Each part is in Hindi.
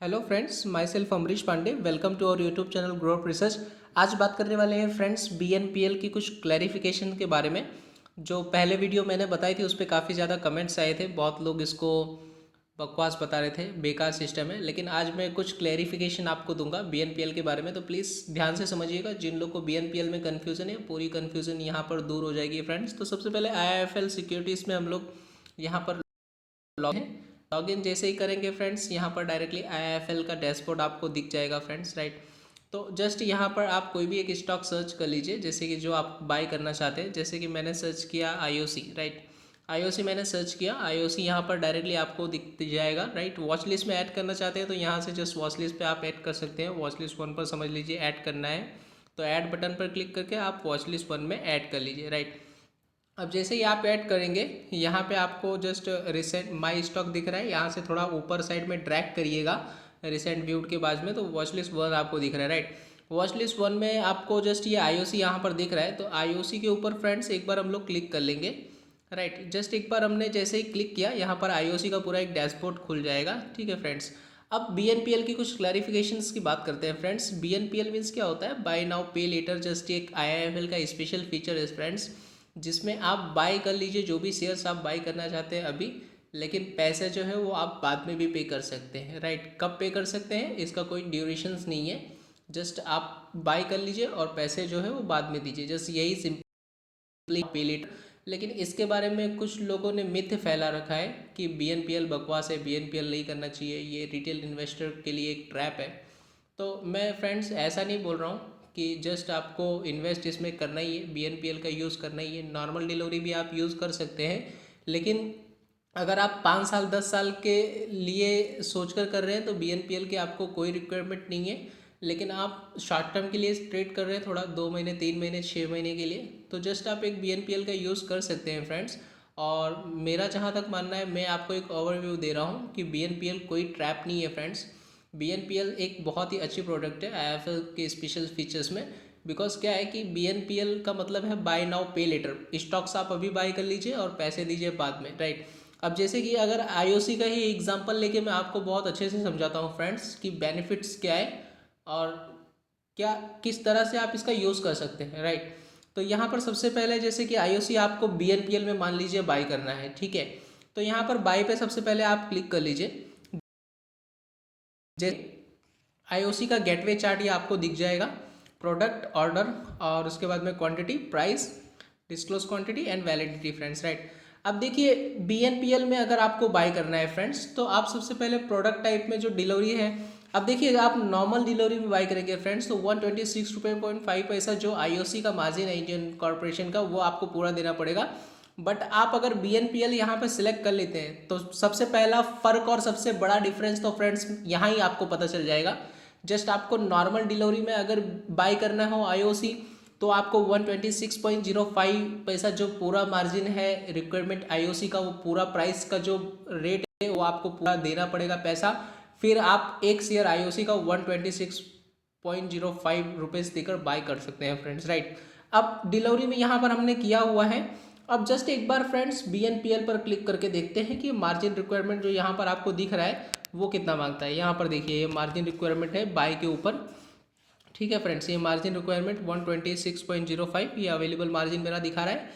Hello friends, my self Amrish Pandey. Welcome to our YouTube channel grow up research. आज बात करने वाले हैं फ्रेंड्स बीएनपीएल की कुछ क्लैरिफिकेशन के बारे में। जो पहले वीडियो मैंने बताई थी उस पर काफ़ी ज़्यादा कमेंट्स आए थे, बहुत लोग इसको बकवास बता रहे थे, बेकार सिस्टम है। लेकिन आज मैं कुछ क्लैरिफिकेशन आपको दूंगा बीएनपीएल के बारे में, तो प्लीज़ ध्यान से समझिएगा। जिन लोग को बीएनपीएल में कन्फ्यूज़न है, पूरी कन्फ्यूज़न यहाँ पर दूर हो जाएगी फ्रेंड्स। तो सबसे पहले आईआईएफएल सिक्योरिटीज़ में हम लोग यहाँ पर लॉगिन जैसे ही करेंगे फ्रेंड्स, यहाँ पर डायरेक्टली आईआईएफएल का डैशबोर्ड आपको दिख जाएगा फ्रेंड्स, राइट। तो जस्ट यहाँ पर आप कोई भी एक स्टॉक सर्च कर लीजिए, जैसे कि जो आप बाय करना चाहते हैं। जैसे कि मैंने सर्च किया आईओसी, राइट। आईओसी मैंने सर्च किया, आईओसी यहाँ पर डायरेक्टली आपको दिख जाएगा, राइट। वॉच लिस्ट में ऐड करना चाहते हैं तो यहाँ से जस्ट वॉच लिस्ट पे आप ऐड कर सकते हैं। वॉच लिस्ट 1 पर समझ लीजिए ऐड करना है, तो ऐड बटन पर क्लिक करके आप वॉच लिस्ट 1 में ऐड कर लीजिए, राइट। अब जैसे ही आप ऐड करेंगे, यहाँ पे आपको जस्ट रिसेंट माई स्टॉक दिख रहा है, यहाँ से थोड़ा ऊपर साइड में ड्रैग करिएगा रिसेंट व्यूड के बाद में, तो वॉच लिस्ट 1 आपको दिख रहा है, राइट। वॉच लिस्ट 1 में आपको जस्ट ये आईओसी यहाँ पर दिख रहा है, तो आईओसी के ऊपर फ्रेंड्स एक बार हम लोग क्लिक कर लेंगे, राइट। जस्ट एक बार हमने जैसे ही क्लिक किया, यहाँ पर आईओसी का पूरा एक डैशबोर्ड खुल जाएगा, ठीक है फ्रेंड्स। अब बीएनपीएल की कुछ क्लैरिफिकेशंस की बात करते हैं फ्रेंड्स। बीएनपीएल मीन्स क्या होता है? Bye now pay letter. Just एक आईआईएफएल का स्पेशल फीचर है फ्रेंड्स, जिसमें आप बाय कर लीजिए जो भी शेयर्स आप बाय करना चाहते हैं अभी, लेकिन पैसे जो है वो आप बाद में भी पे कर सकते हैं, राइट। कब पे कर सकते हैं इसका कोई ड्यूरेशंस नहीं है, जस्ट आप बाय कर लीजिए और पैसे जो है वो बाद में दीजिए, जस्ट यही सिंपली पे लेटर। लेकिन इसके बारे में कुछ लोगों ने मिथ फैला रखा है कि बीएनपीएल बकवास है, बीएनपीएल नहीं करना चाहिए, ये रिटेल इन्वेस्टर के लिए एक ट्रैप है। तो मैं फ्रेंड्स ऐसा नहीं बोल रहा हूँ कि जस्ट आपको इन्वेस्ट इसमें करना ही है, बीएनपीएल का यूज़ करना ही है। नॉर्मल डिलीवरी भी आप यूज़ कर सकते हैं, लेकिन अगर आप 5 साल 10 साल के लिए सोच कर रहे हैं तो बीएनपीएल की आपको कोई रिक्वायरमेंट नहीं है। लेकिन आप शॉर्ट टर्म के लिए ट्रेड कर रहे हैं, थोड़ा 2 महीने 3 महीने 6 महीने के लिए, तो जस्ट आप एक बीएनपीएल का यूज़ कर सकते हैं फ्रेंड्स। और मेरा जहाँ तक मानना है, मैं आपको एक ओवरव्यू दे रहा हूँ कि बीएनपीएल कोई ट्रैप नहीं है फ्रेंड्स। बीएनपीएल एक बहुत ही अच्छी प्रोडक्ट है आईएफएल के स्पेशल फीचर्स में। बिकॉज क्या है कि बीएनपीएल का मतलब है bye now pay letter. Stocks आप अभी बाय कर लीजिए और पैसे दीजिए बाद में, राइट। अब जैसे कि अगर आईओसी का ही एग्जांपल लेके मैं आपको बहुत अच्छे से समझाता हूँ फ्रेंड्स कि बेनिफिट्स क्या है और क्या किस तरह से आप इसका यूज़ कर सकते हैं, राइट। तो यहाँ पर सबसे पहले जैसे कि आईओसी आपको बीएनपीएल में मान लीजिए बाय करना है, ठीक है। तो यहाँ पर बाय पे सबसे पहले आप क्लिक कर लीजिए। आईओसी का गेटवे चार्ट ये आपको दिख जाएगा, प्रोडक्ट ऑर्डर और उसके बाद में quantity, price, disclose quantity and validity friends, right. अब देखिए बीएनपीएल में अगर आपको बाय करना है फ्रेंड्स, तो आप सबसे पहले प्रोडक्ट टाइप में जो डिलीवरी है, अब देखिए आप नॉर्मल डिलीवरी में बाय करेंगे फ्रेंड्स तो 126.5 रुपये जो आईओसी का मार्जिन है इंडियन कॉर्पोरेशन का, वो आपको पूरा देना पड़ेगा। बट आप अगर बीएनपीएल यहाँ पे सिलेक्ट कर लेते हैं तो सबसे पहला फ़र्क और सबसे बड़ा डिफरेंस तो फ्रेंड्स यहाँ ही आपको पता चल जाएगा। जस्ट आपको नॉर्मल डिलीवरी में अगर बाय करना हो आईओसी, तो आपको 126.05 जो पूरा मार्जिन है रिक्वायरमेंट आईओसी का, वो पूरा प्राइस का जो रेट है वो आपको पूरा देना पड़ेगा पैसा। फिर आप एक शेयर आईओसी का 126.05 देकर बाय कर सकते हैं फ्रेंड्स, राइट। अब डिलीवरी में यहाँ पर हमने किया हुआ है। अब जस्ट एक बार फ्रेंड्स बीएनपीएल पर क्लिक करके देखते हैं कि मार्जिन रिक्वायरमेंट जो यहाँ पर आपको दिख रहा है वो कितना मांगता है। यहाँ पर देखिए ये मार्जिन रिक्वायरमेंट है बाय के ऊपर, ठीक है फ्रेंड्स। ये मार्जिन रिक्वायरमेंट 126.05 ये अवेलेबल मार्जिन मेरा दिखा रहा है,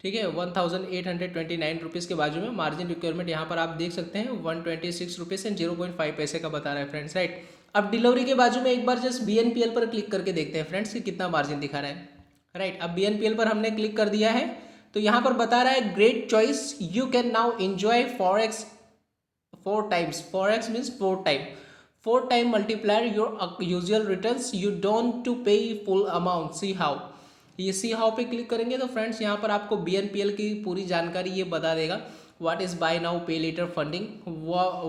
ठीक है। 1829 रुपीज़ के बाजू में मार्जिन रिक्वायरमेंट यहाँ पर आप देख सकते हैं 126 रुपीज़ एंड 0.5 पैसे का बता रहा है फ्रेंड्स, राइट। अब डिलीवरी के बाजू में एक बार जस्ट बीएनपीएल पर क्लिक करके देखते हैं फ्रेंड्स कि कितना मार्जिन दिखा रहा है, राइट। अब बीएनपीएल पर हमने क्लिक कर दिया है तो यहाँ पर बता रहा है great choice, you can now enjoy forex 4 times. Forex means 4 time. 4 time multiplier your usual returns. You don't to pay full amount. See how. ये सी हाउ पे क्लिक करेंगे तो फ्रेंड्स यहाँ पर आपको बीएनपीएल की पूरी जानकारी ये बता देगा। What is buy now pay later funding,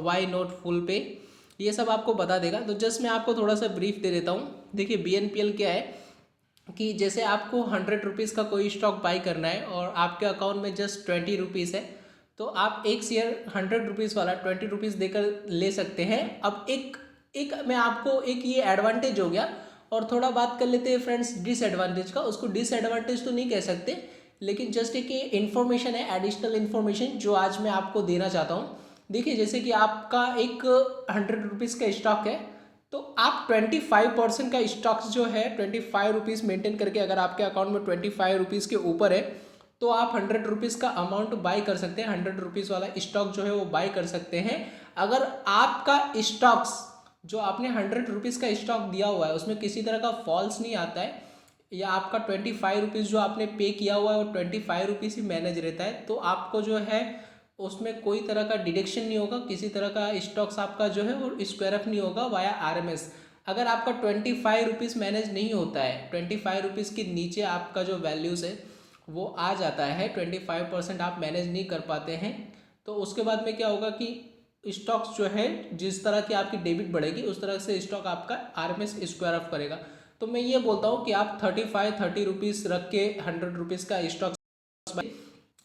why not full pay, ये सब आपको बता देगा। तो जस्ट मैं आपको थोड़ा सा ब्रीफ दे देता हूँ। देखिए बीएनपीएल क्या है कि जैसे आपको 100 रुपीज़ का कोई स्टॉक बाई करना है और आपके अकाउंट में जस्ट 20 रुपीज़ है, तो आप एक शेयर 100 रुपीज़ वाला 20 रुपीज़ देकर ले सकते हैं। अब एक एक मैं आपको एक ये एडवांटेज हो गया। और थोड़ा बात कर लेते हैं फ्रेंड्स डिसएडवांटेज का। उसको डिसएडवांटेज तो नहीं कह सकते, लेकिन जस्ट एक इन्फॉर्मेशन है, एडिशनल इन्फॉर्मेशन जो आज मैं आपको देना चाहता हूँ। देखिए जैसे कि आपका एक 100 रुपीज़ का स्टॉक है, तो आप 25% का स्टॉक्स जो है 25 रुपीज़ मेंटेन करके, अगर आपके अकाउंट में 25 रुपीज़ के ऊपर है तो आप 100 रुपीज़ का अमाउंट बाई कर सकते हैं। 100 रुपीज़ वाला स्टॉक जो है वो बाई कर सकते हैं। अगर आपका स्टॉक्स जो आपने 100 रुपीज़ का स्टॉक दिया हुआ है उसमें किसी तरह का फॉल्स नहीं आता है, या आपका 25 रुपीज़ जो आपने पे किया हुआ है वो 25 रुपीज़ ही मैनेज रहता है, तो आपको जो है उसमें कोई तरह का डिडक्शन नहीं होगा, किसी तरह का स्टॉक्स आपका जो है वो स्क्वायर अप नहीं होगा वाया आरएमएस। अगर आपका 25 रुपीज़ मैनेज नहीं होता है, 25 रुपीज़ के नीचे आपका जो वैल्यूज़ है वो आ जाता है, 25% आप मैनेज नहीं कर पाते हैं, तो उसके बाद में क्या होगा कि स्टॉक्स जो है जिस तरह की आपकी डेबिट बढ़ेगी उस तरह से स्टॉक आपका आरएमएस स्क्वायर अप करेगा। तो मैं ये बोलता हूँ कि आप 30 रुपीज़ रख के 100 रुपीज़ का स्टॉक,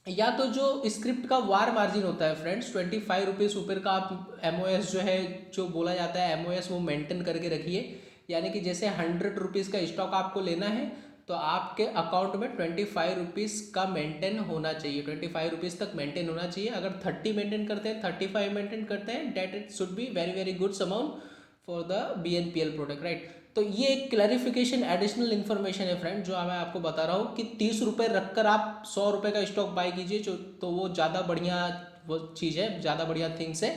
या तो जो स्क्रिप्ट का वार मार्जिन होता है फ्रेंड्स 25 रुपीज़ ऊपर का आप एमओएस जो है, जो बोला जाता है एमओएस, वो मेंटेन करके रखिए। यानी कि जैसे 100 रुपीज़ का स्टॉक आपको लेना है तो आपके अकाउंट में 25 रुपीज़ का मेंटेन होना चाहिए, 25 रुपीज़ तक मेंटेन होना चाहिए। अगर 30 मेंटेन करते हैं, 35 मेंटेन करते हैं, that it should be very very good amount for the BNPL product, right. तो ये एक क्लैरिफिकेशन एडिशनल इन्फॉर्मेशन है फ्रेंड जो मैं आपको बता रहा हूँ कि 30 रुपये रखकर आप 100 रुपये का स्टॉक बाय कीजिए, जो तो वो ज़्यादा बढ़िया वो चीज़ है, ज़्यादा बढ़िया थिंग्स है।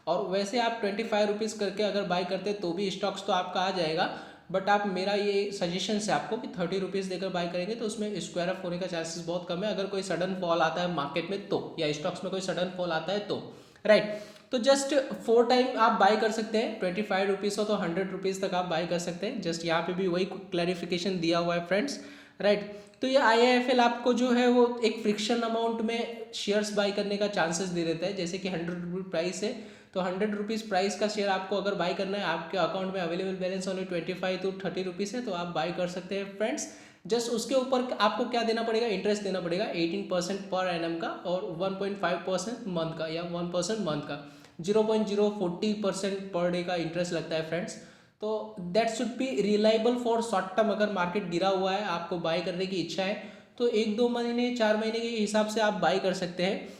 और वैसे आप 25 रुपीज़ करके अगर बाय करते तो भी स्टॉक्स तो आपका आ जाएगा, बट आप, मेरा ये सजेशन है आपको कि 30 रुपीज़ देकर बाय करेंगे तो उसमें स्क्वायर अप होने का चांसेस बहुत कम है। अगर कोई सडन फॉल आता है मार्केट में तो, या स्टॉक्स में कोई सडन फॉल आता है तो, राइट। तो जस्ट 4 टाइम आप बाय कर सकते हैं, 25 रुपीज़ हो तो 100 रुपीज़ तक आप बाय कर सकते हैं। जस्ट यहाँ पे भी वही क्लैरिफिकेशन दिया हुआ है फ्रेंड्स, राइट। तो ये IIFL आपको जो है वो एक फ्रिक्शन अमाउंट में शेयर्स बाय करने का चांसेस दे देता है। जैसे कि 100 रुपीज़ प्राइस है तो 100 रुपीज़ प्राइस का शेयर आपको अगर बाय करना है, आपके अकाउंट में available balance only 25 to 30 rupees है, तो आप बाय कर सकते हैं फ्रेंड्स। जस्ट उसके ऊपर आपको क्या देना पड़ेगा, इंटरेस्ट देना पड़ेगा 18% पर एनम का, और 1.5% मंथ का, या 1% मंथ का, 0.040% पर डे का इंटरेस्ट लगता है फ्रेंड्स। तो that should be reliable for short term. अगर मार्केट गिरा हुआ है, आपको बाय करने की इच्छा है, तो 1-2 महीने 4 महीने के हिसाब से आप बाय कर सकते हैं।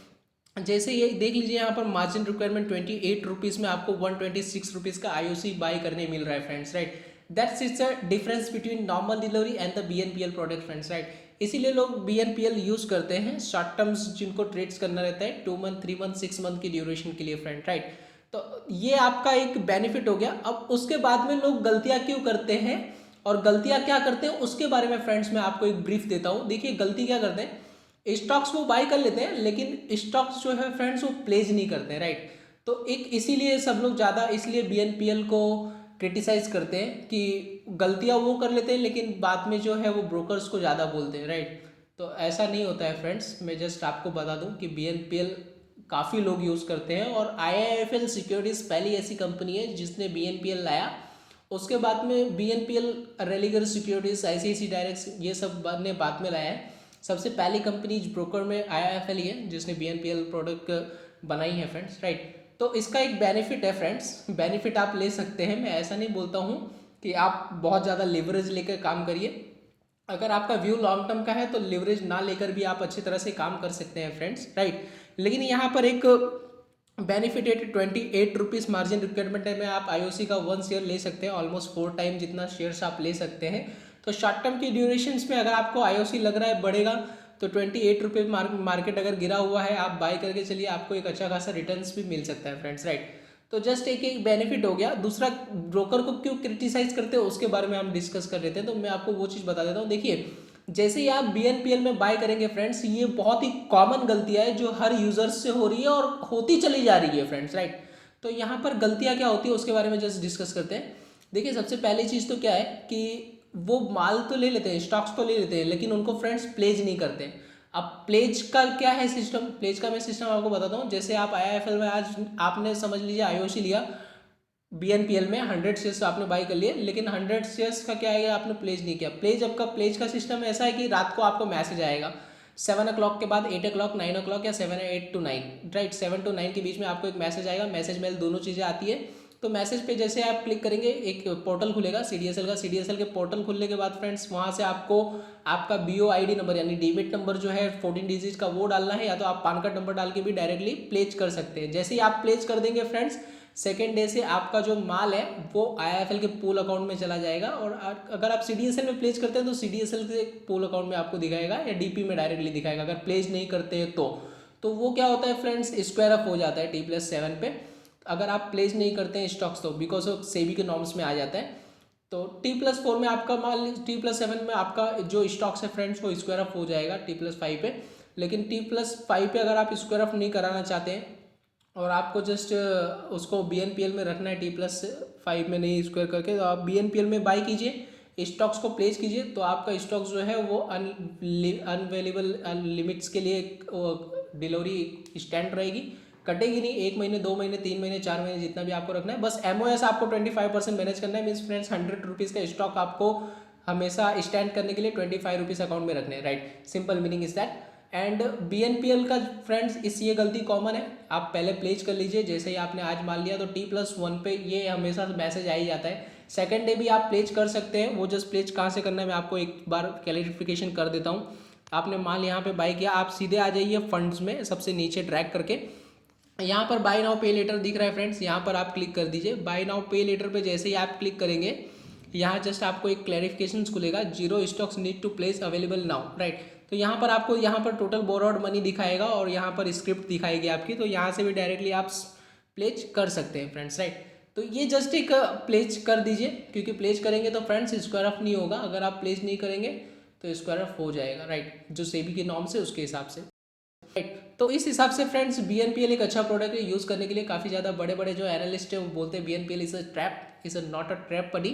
जैसे ये देख लीजिए यहाँ पर मार्जिन रिक्वायरमेंट 28 रुपीज़ में आपको 126 रुपीज़ का IOC बाय करने मिल रहा है friends, right. That's it's a difference between normal delivery and the BNPL product friends, right. इसीलिए लोग BNPL यूज़ करते हैं शॉर्ट टर्म्स जिनको ट्रेड्स करना रहता है 2 मंथ 3 मंथ 6 मंथ की ड्यूरेशन के लिए फ्रेंड, राइट। तो ये आपका एक बेनिफिट हो गया। अब उसके बाद में लोग गलतियाँ क्यों करते हैं और गलतियाँ क्या करते हैं उसके बारे में फ्रेंड्स मैं आपको एक ब्रीफ देता हूँ। देखिए गलती क्या करते हैं, स्टॉक्स वो बाय कर लेते हैं लेकिन स्टॉक्स जो है फ्रेंड्स वो प्लेज नहीं करते हैं, राइट। तो एक इसीलिए सब लोग ज़्यादा इसलिए BNPL को क्रिटिसाइज करते हैं कि गलतियाँ वो कर लेते हैं लेकिन बाद में जो है वो ब्रोकर्स को ज़्यादा बोलते हैं, राइट। तो ऐसा नहीं होता है फ्रेंड्स। मैं जस्ट आपको बता दूं कि BNPL काफ़ी लोग यूज़ करते हैं, और IIFL सिक्योरिटीज़ पहली ऐसी कंपनी है जिसने BNPL लाया। उसके बाद में BNPL, Religare securities, ICICI direct, ये सब ने बाद में लाया है। सबसे पहली कंपनी ब्रोकर में IIFL ही है जिसने BNPL प्रोडक्ट बनाई है फ्रेंड्स, राइट। तो इसका एक बेनिफिट है फ्रेंड्स, बेनिफिट आप ले सकते हैं। मैं ऐसा नहीं बोलता हूँ कि आप बहुत ज़्यादा लिवरेज लेकर काम करिए। अगर आपका व्यू लॉन्ग टर्म का है तो लिवरेज ना लेकर भी आप अच्छी तरह से काम कर सकते हैं फ्रेंड्स, राइट। लेकिन यहाँ पर एक बेनिफिट है 28 रुपीज़ मार्जिन रिक्वायरमेंट है में आप IOC का 1 शेयर ले सकते हैं, ऑलमोस्ट 4 टाइम जितना शेयर्स आप ले सकते हैं। तो शॉर्ट टर्म की ड्यूरेशंस में अगर आपको IOC लग रहा है बढ़ेगा तो 28 रुपये मार्केट अगर गिरा हुआ है आप बाय करके चलिए, आपको एक अच्छा खासा रिटर्न्स भी मिल सकता है फ्रेंड्स, राइट। तो जस्ट एक बेनिफिट हो गया। दूसरा, ब्रोकर को क्यों क्रिटिसाइज करते हो उसके बारे में हम डिस्कस कर रहे थे, तो मैं आपको वो चीज़ बता देता हूँ। देखिए जैसे ही आप BNPL में बाय करेंगे फ्रेंड्स, ये बहुत ही कॉमन गलतियाँ है जो हर यूजर्स से हो रही है और होती चली जा रही है फ्रेंड्स, राइट। तो यहाँ पर गलतियाँ क्या होती है उसके बारे में जस्ट डिस्कस करते हैं। देखिए सबसे पहली चीज़ तो क्या है कि वो माल तो ले लेते हैं, स्टॉक्स तो ले लेते हैं, लेकिन उनको फ्रेंड्स प्लेज नहीं करते हैं। अब प्लेज का क्या है सिस्टम, प्लेज का मैं सिस्टम आपको बताता हूँ। जैसे आप IIFL में आज आपने समझ लीजिए IOC लिया, BNPL में 100 शेयर्स आपने बाई कर लिए, लेकिन 100 शेयर्स का क्या है आपने प्लेज नहीं किया। प्लेज आपका, प्लेज का सिस्टम ऐसा है कि रात को आपको मैसेज आएगा 7 o'clock के बाद, 8 o'clock, 9 o'clock या 7 8 to 9, राइट। 7 to 9 के बीच में आपको एक मैसेज आएगा, मैसेज मेल दोनों चीज़ें आती है। तो मैसेज पे जैसे आप क्लिक करेंगे एक पोर्टल खुलेगा CDSL का। CDSL के पोर्टल खुलने के बाद फ्रेंड्स वहाँ से आपको आपका BOID नंबर यानी डीबिट नंबर जो है 14 डिजिट का वो डालना है, या तो आप पैन कार्ड नंबर डाल के भी डायरेक्टली प्लेज कर सकते हैं। जैसे ही आप प्लेज कर देंगे फ्रेंड्स, सेकेंड डे से आपका जो माल है वो IIFL के पूल अकाउंट में चला जाएगा। और अगर आप CDSL में प्लेज करते हैं तो CDSL के पूल अकाउंट में आपको दिखाएगा या DP में डायरेक्टली दिखाएगा। अगर प्लेज नहीं करते हैं तो वो क्या होता है फ्रेंड्स, स्क्वायर अप हो जाता है T+7 पे। अगर आप प्लेज नहीं करते हैं स्टॉक्स तो बिकॉज ऑफ सेबी के नॉर्म्स में आ जाता है। तो T+4 में आपका माल, T+7 में आपका जो स्टॉक्स है फ्रेंड्स वो स्क्वायर अप हो जाएगा T+5 पे। लेकिन T+5 पे अगर आप स्क्वायर अप नहीं कराना चाहते हैं और आपको जस्ट उसको BNPL में रखना है T+5 में नहीं स्क्वायर करके, तो आप BNPL में बाई कीजिए, स्टॉक्स को प्लेस कीजिए, तो आपका स्टॉक्स जो है वो अनअवेलेबल लिमिट्स के लिए डिलीवरी स्टैंड रहेगी, कटेगी नहीं। 1 महीने 2 महीने 3 महीने 4 महीने जितना भी आपको रखना है। बस MOS आपको 25% मैनेज करना है। मीन्स फ्रेंड्स 100 रुपीज़ का स्टॉक आपको हमेशा स्टैंड करने के लिए 25 रुपीज़ अकाउंट में रखने हैं, right. Simple meaning is that. And BNPL का फ्रेंड्स इस ये गलती कॉमन है, आप पहले प्लेज कर लीजिए। जैसे ही आपने आज मान लिया तो T+1 पे ये हमेशा मैसेज आ ही जाता है। सेकेंड डे भी आप प्लेज कर सकते हैं। वो जस्ट प्लेज कहाँ से करना है मैं आपको एक बार क्लैरिफिकेशन कर देता हूँ। आपने माल यहाँ पे बाई किया, आप सीधे आ जाइए फंड्स में, सबसे नीचे ड्रैग करके यहाँ पर बाय नाउ पे लेटर दिख रहा है फ्रेंड्स, यहाँ पर आप क्लिक कर दीजिए। बाय नाउ पे लेटर पे जैसे ही आप क्लिक करेंगे, यहाँ जस्ट आपको एक क्लैरिफिकेशन खुलेगा, 0 stocks need to place available now, right. तो यहाँ पर आपको यहाँ पर टोटल बोरोड मनी दिखाएगा और यहाँ पर स्क्रिप्ट दिखाएगी आपकी, तो यहाँ से भी डायरेक्टली आप प्लेज कर सकते हैं फ्रेंड्स, राइट। तो ये जस्ट एक प्लेज कर दीजिए, क्योंकि प्लेज करेंगे तो फ्रेंड्स स्क्वायर ऑफ नहीं होगा, अगर आप प्लेज नहीं करेंगे तो स्क्वायर ऑफ हो जाएगा, राइट, जो सेबी के नॉर्म से उसके हिसाब से, राइट। तो इस हिसाब से फ्रेंड्स BNPL एक अच्छा प्रोडक्ट है यूज़ करने के लिए। काफ़ी ज़्यादा बड़े बड़े जो एनालिस्ट है वो बोलते हैं BNPL is a trap, is a not a trap buddy,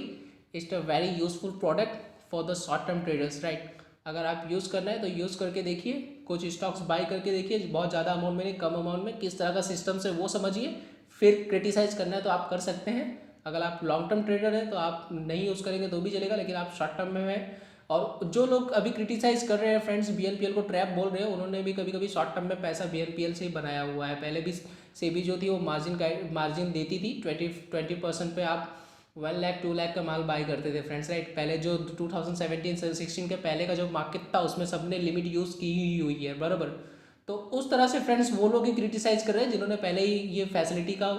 it's a very useful product for the short term traders, right. अगर आप यूज़ करना है तो यूज़ करके देखिए, कुछ स्टॉक्स बाय करके देखिए, बहुत ज़्यादा अमाउंट में नहीं, कम अमाउंट में, किस तरह का सिस्टम से वो समझिए, फिर क्रिटिसाइज करना है तो आप कर सकते हैं। अगर आप लॉन्ग टर्म ट्रेडर हैं तो आप नहीं यूज़ करेंगे तो भी चलेगा, लेकिन आप शॉर्ट टर्म में हैं। और जो लोग अभी क्रिटिसाइज कर रहे हैं फ्रेंड्स BNPL को ट्रैप बोल रहे हैं, उन्होंने भी कभी कभी शॉर्ट टर्म में पैसा BNPL से ही बनाया हुआ है। पहले भी सेबी जो थी वो मार्जिन देती थी 20% पे आप 1 लाख 2 लाख का माल बाई करते थे फ्रेंड्स, राइट। पहले जो 2017-16 के पहले का जो मार्केट था उसमें सबने लिमिट यूज़ की ही हुई है, बराबर। तो उस तरह से फ्रेंड्स वो लोग ही क्रिटिसाइज कर रहे हैं जिन्होंने पहले ही ये फैसिलिटी का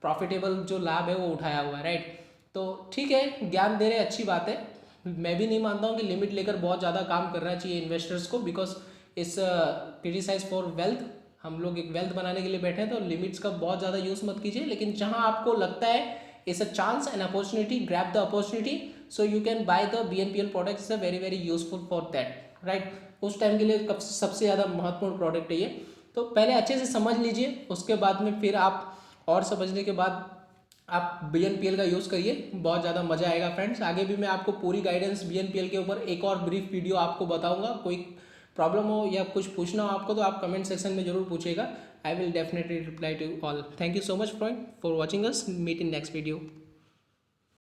प्रॉफिटेबल जो लाभ है वो उठाया हुआ है, राइट। तो ठीक है, ज्ञान दे रहे अच्छी बात है। मैं भी नहीं मानता हूँ कि लिमिट लेकर बहुत ज़्यादा काम करना चाहिए इन्वेस्टर्स को, बिकॉज इस क्रिटिसाइज फॉर वेल्थ, हम लोग एक वेल्थ बनाने के लिए बैठे हैं, तो लिमिट्स का बहुत ज़्यादा यूज़ मत कीजिए। लेकिन जहाँ आपको लगता है it's a chance and opportunity, grab the opportunity, so you can by the BNPL product, is a very very useful for that, right. उस टाइम के लिए सबसे ज़्यादा महत्वपूर्ण प्रोडक्ट है ये। तो पहले अच्छे से समझ लीजिए, उसके बाद में फिर आप और समझने के बाद आप BNPL का यूज़ करिए, बहुत ज़्यादा मज़ा आएगा फ्रेंड्स। आगे भी मैं आपको पूरी गाइडेंस BNPL के ऊपर एक और ब्रीफ वीडियो आपको बताऊंगा। कोई प्रॉब्लम हो या कुछ पूछना हो आपको तो आप कमेंट सेक्शन में जरूर पूछेगा। I will definitely reply to all. Thank you so much for watching us, meet in next video.